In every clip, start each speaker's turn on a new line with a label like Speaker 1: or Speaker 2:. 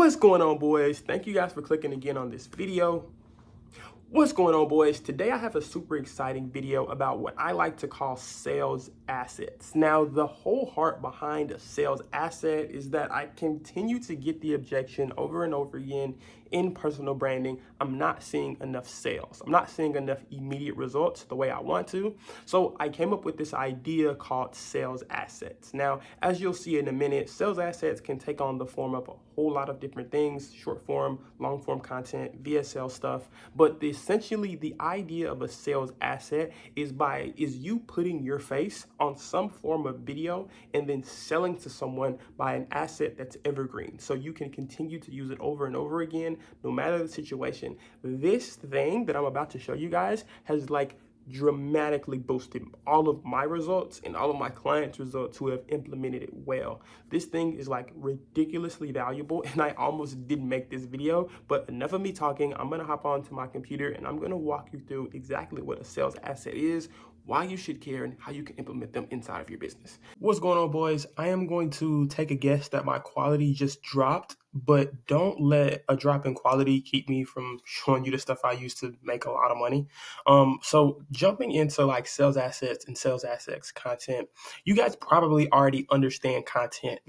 Speaker 1: What's going on, boys? Thank you guys for clicking again on this video. What's going on, boys? Today I have a super exciting video about what I like to call sales assets. Now, the whole heart behind a sales asset is that I continue to get the objection over and over again in personal branding. I'm not seeing enough sales. I'm not seeing enough immediate results the way I want to. So I came up with this idea called sales assets. Now, as you'll see in a minute, sales assets can take on the form of a whole lot of different things: short form, long form content, VSL stuff. But essentially the idea of a sales asset is you putting your face on some form of video and then selling to someone by an asset that's evergreen, so you can continue to use it over and over again no matter the situation. This thing that I'm about to show you guys has dramatically boosted all of my results and all of my clients' results who have implemented it well. This thing is ridiculously valuable, and I almost didn't make this video, but enough of me talking. I'm gonna hop onto my computer and I'm gonna walk you through exactly what a sales asset is, why you should care, and how you can implement them inside of your business. What's going on, boys? I am going to take a guess that my quality just dropped, but don't let a drop in quality keep me from showing you the stuff I used to make a lot of money. So jumping into sales assets and sales assets content, you guys probably already understand content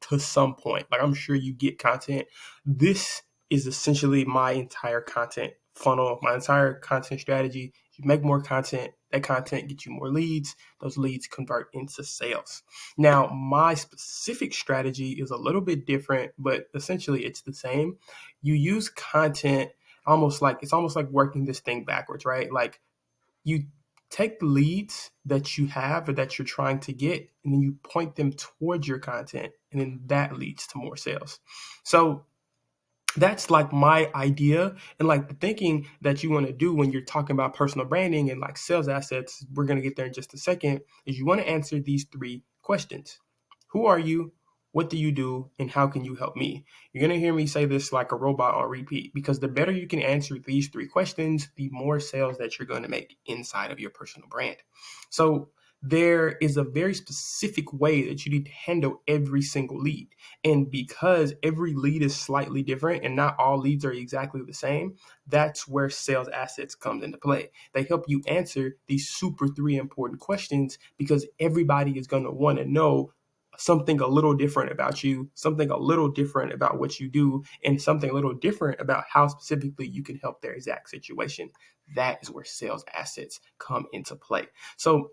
Speaker 1: to some point. I'm sure you get content. This is essentially my entire content funnel, my entire content strategy. You make more content, that content gets you more leads, those leads convert into sales. Now, my specific strategy is a little bit different, but essentially it's the same. You use content it's almost like working this thing backwards, right? You take the leads that you have or that you're trying to get, and then you point them towards your content, and then that leads to more sales. So that's my idea, and the thinking that you want to do when you're talking about personal branding and sales assets, we're going to get there in just a second, is you want to answer these three questions. Who are you? What do you do? And how can you help me? You're going to hear me say this like a robot on repeat, because the better you can answer these three questions, the more sales that you're going to make inside of your personal brand. So there is a very specific way that you need to handle every single lead. And because every lead is slightly different and not all leads are exactly the same, that's where sales assets comes into play. They help you answer these super three important questions, because everybody is going to want to know something a little different about you, something a little different about what you do, and something a little different about how specifically you can help their exact situation. That is where sales assets come into play. So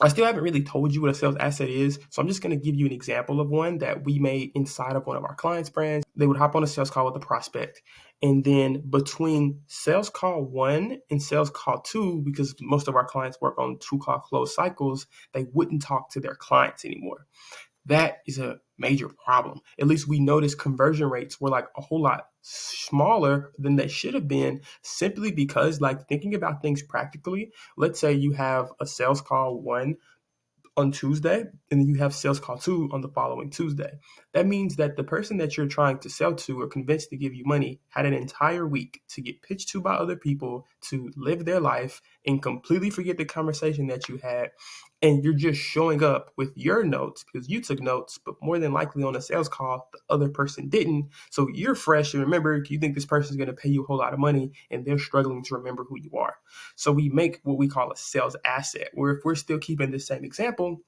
Speaker 1: I still haven't really told you what a sales asset is, so I'm just going to give you an example of one that we made inside of one of our clients' brands. They would hop on a sales call with a prospect, and then between sales call 1 and sales call 2, because most of our clients work on 2-call close cycles, they wouldn't talk to their clients anymore. That is a major problem. At least we noticed conversion rates were a whole lot smaller than they should have been, simply because thinking about things practically, let's say you have a sales call 1 on Tuesday, and then you have sales call 2 on the following Tuesday. That means that the person that you're trying to sell to or convince to give you money had an entire week to get pitched to by other people, to live their life and completely forget the conversation that you had. And you're just showing up with your notes because you took notes, but more than likely on a sales call, the other person didn't. So you're fresh and remember, you think this person's going to pay you a whole lot of money, and they're struggling to remember who you are. So we make what we call a sales asset, where if we're still keeping the same example,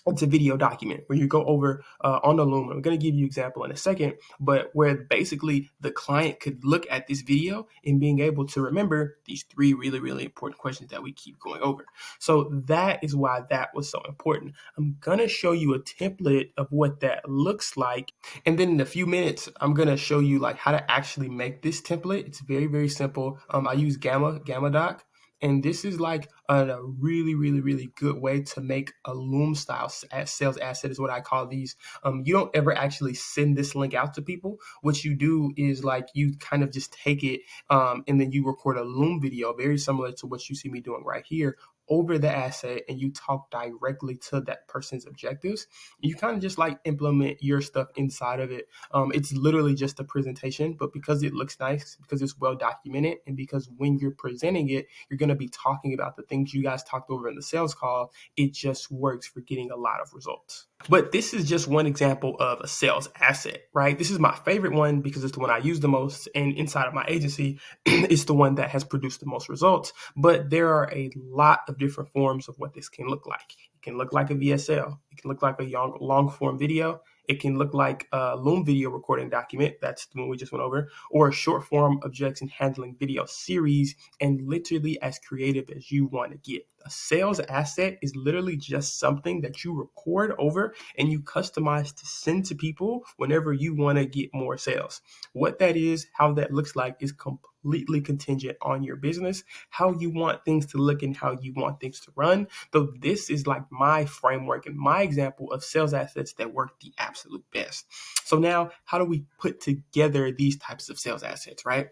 Speaker 1: it's a video document where you go over on the Loom. I'm going to give you an example in a second, but where basically the client could look at this video and being able to remember these three really, really important questions that we keep going over. So that is why that was so important. I'm going to show you a template of what that looks like. And then in a few minutes, I'm going to show you how to actually make this template. It's very, very simple. I use Gamma Doc. And this is a really, really, really good way to make a Loom style sales asset, is what I call these. You don't ever actually send this link out to people. What you do is you kind of just take it and then you record a Loom video, very similar to what you see me doing right here, over the asset and you talk directly to that person's objectives. You kind of just like implement your stuff inside of it. It's literally just a presentation, but because it looks nice, because it's well documented, and because when you're presenting it, you're going to be talking about the things you guys talked over in the sales call, it just works for getting a lot of results. But this is just one example of a sales asset, right? This is my favorite one because it's the one I use the most. And inside of my agency, it's the one that has produced the most results. But there are a lot of different forms of what this can look like. It can look like a VSL. It can look like a long form video. It can look like a Loom video recording document. That's the one we just went over, or a short form objection handling video series, and literally as creative as you want to get. A sales asset is literally just something that you record over and you customize to send to people whenever you want to get more sales. What that is, how that looks like, is completely contingent on your business, how you want things to look and how you want things to run. So this is like my framework and my example of sales assets that work the absolute best. So now, how do we put together these types of sales assets, right?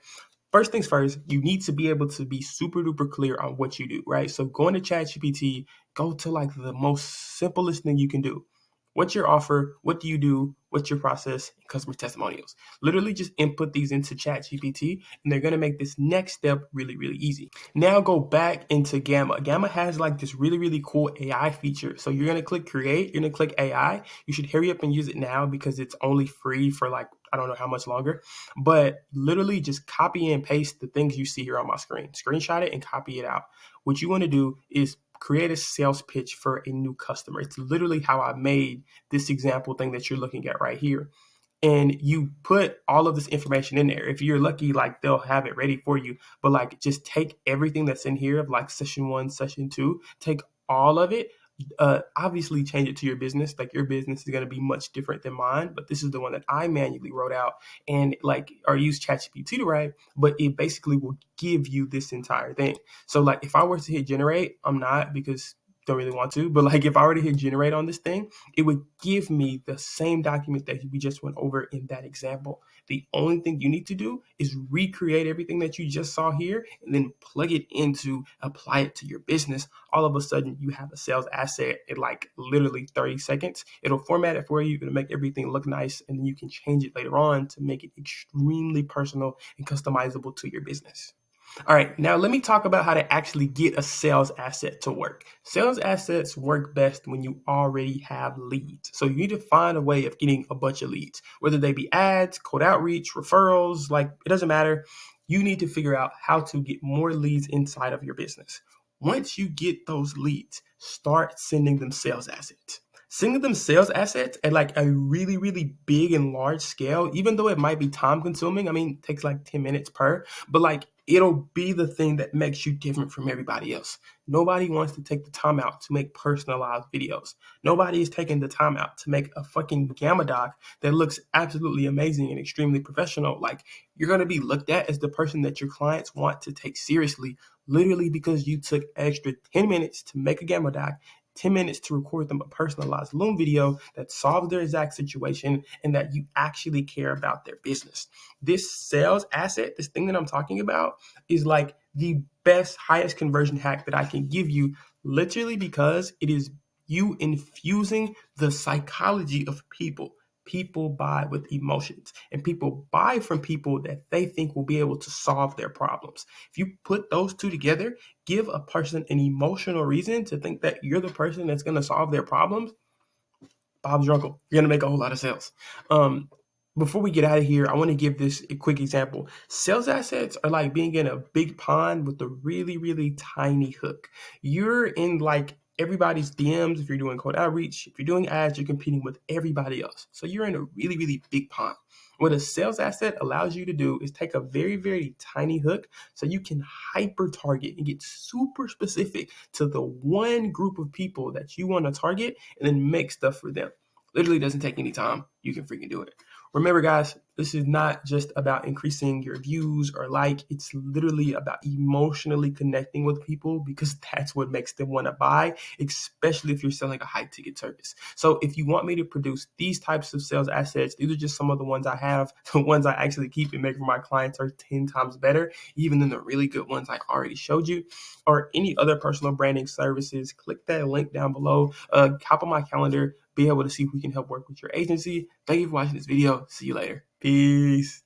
Speaker 1: First things first, you need to be able to be super duper clear on what you do, right? So go into ChatGPT, go to like the most simplest thing you can do. What's your offer? What do you do? What's your process? And customer testimonials. Literally just input these into ChatGPT and they're going to make this next step really, really easy. Now go back into Gamma. Gamma has like this really, really cool AI feature. So you're going to click create, you're going to click AI. You should hurry up and use it now because it's only free for like, I don't know how much longer, but literally just copy and paste the things you see here on my screen. Screenshot it and copy it out. What you want to do is create a sales pitch for a new customer. It's literally how I made this example thing that you're looking at right here. And you put all of this information in there. If you're lucky, like they'll have it ready for you. But like just take everything that's in here of like session 1, session 2, take all of it. Obviously change it to your business. Like your business is going to be much different than mine, but this is the one that I manually wrote out and like, or use ChatGPT to write, but it basically will give you this entire thing. So like if I were to hit generate, I'm not because don't really want to, but like if I were to hit generate on this thing, it would give me the same document that we just went over in that example. The only thing you need to do is recreate everything that you just saw here and then plug it into, apply it to your business. All of a sudden you have a sales asset in like literally 30 seconds. It'll format it for you, it'll make everything look nice, and then you can change it later on to make it extremely personal and customizable to your business. All right, now let me talk about how to actually get a sales asset to work. Sales assets work best when you already have leads. So you need to find a way of getting a bunch of leads, whether they be ads, cold outreach, referrals, like it doesn't matter. You need to figure out how to get more leads inside of your business. Once you get those leads, start sending them sales assets. Sending them sales assets at like a really, really big and large scale, even though it might be time consuming. I mean, it takes like 10 minutes per, but like it'll be the thing that makes you different from everybody else. Nobody wants to take the time out to make personalized videos. Nobody is taking the time out to make a fucking Gamma doc that looks absolutely amazing and extremely professional. Like you're going to be looked at as the person that your clients want to take seriously, literally because you took extra 10 minutes to make a Gamma doc, 10 minutes to record them a personalized Loom video that solves their exact situation and that you actually care about their business. This sales asset, this thing that I'm talking about, is like the best, highest conversion hack that I can give you, literally because it is you infusing the psychology of people. People buy with emotions, and people buy from people that they think will be able to solve their problems. If you put those two together, give a person an emotional reason to think that you're the person that's going to solve their problems, Bob's your uncle. You're going to make a whole lot of sales. Before we get out of here, I want to give this a quick example. Sales assets are like being in a big pond with a really, really tiny hook. You're in like everybody's DMs. If you're doing cold outreach, if you're doing ads, you're competing with everybody else. So you're in a really, really big pond. What a sales asset allows you to do is take a very, very tiny hook so you can hyper target and get super specific to the one group of people that you want to target and then make stuff for them. Literally doesn't take any time. You can freaking do it. Remember, guys, this is not just about increasing your views or like. It's literally about emotionally connecting with people, because that's what makes them want to buy, especially if you're selling a high ticket service. So if you want me to produce these types of sales assets, these are just some of the ones I have. The ones I actually keep and make for my clients are 10 times better, even than the really good ones I already showed you, or any other personal branding services. Click that link down below. Hop on my calendar, be able to see if we can help work with your agency. Thank you for watching this video. See you later. Peace.